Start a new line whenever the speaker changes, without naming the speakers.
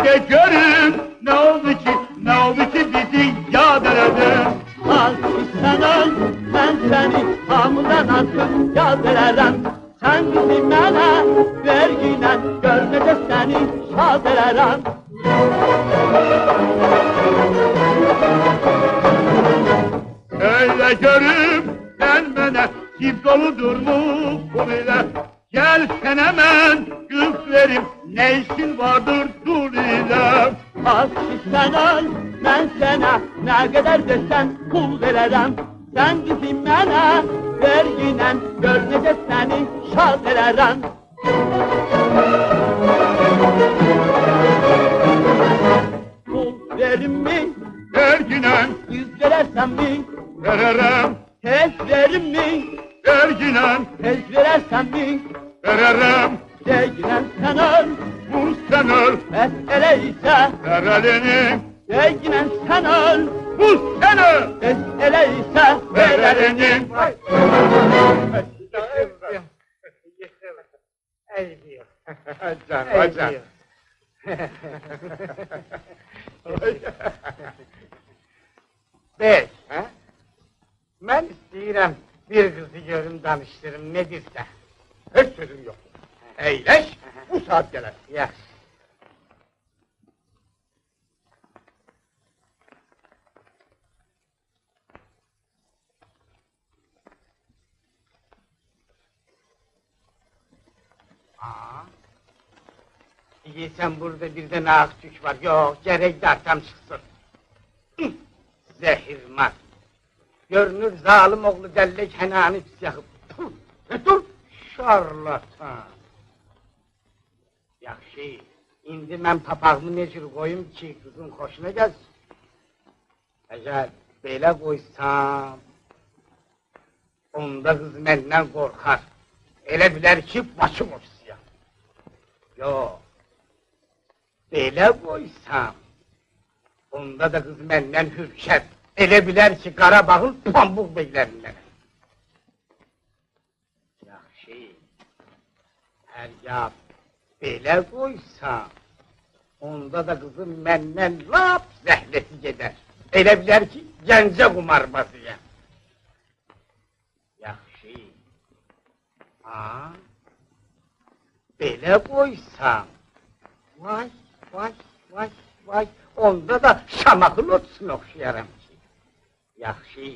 Öyle görüm ne oldu ki bizi yad eledin.
Al sen öl, ben seni hamıdan artık yad ederim. Sen bizi mənə verginə, görməcə səni şad ederim.
Öyle görüm sen bana kim doludur mu bu bile. Gel sen hemen güç verim ne işin vardır dur ile.
Az sen öl, ben sana ne kadar desen pul vererem. Sen bizi mənə verginə, görməcə səni şad ederim. Pul verim mi?
Verginen
Yüz verersen mi?
veririm.
Tez verim mi?
Verginen
Tez verersen mi?
veririm.
Sevginen sen öl,
Bu sen öl
mesele ise.
ver elini.
Sevginen sen öl,
Bu sen öl
mesele ise.
ver elini. Can hocam.
Bey, ben istəyirəm bir kızı görüm danıştırım nedirsə.
Hiç sözüm yok. Eyleş bu saat gelir.
Yaxşı. Yiyesen burada bir de naktük var. Yok, gerek de atam çıksın. Zehirmaz. Görünür zalim oğlu dellek henani pis yakıp. Dur, şarlatan. Yaxşı, indi ben papağımı necir koyum ki kızın hoşuna gelsin. Eğer böyle koysam, onda kız benden korkar. Elə bilər ki, başım ofisiyam. Yok. Belə qoysam, onda da kız məndən hürkət. Elə bilər ki, Qarabağın pambıq beylərindən. Yaxşı, hər ya belə qoysam, onda da kızın məndən lap zəhləsi gedər. Elə bilər ki, gəncə qumarbazıyam. Yaxşı, belə qoysam, vay, vay, vay, vay, onda da şamaxın otusuna oxşayaram ki. Yaxşı,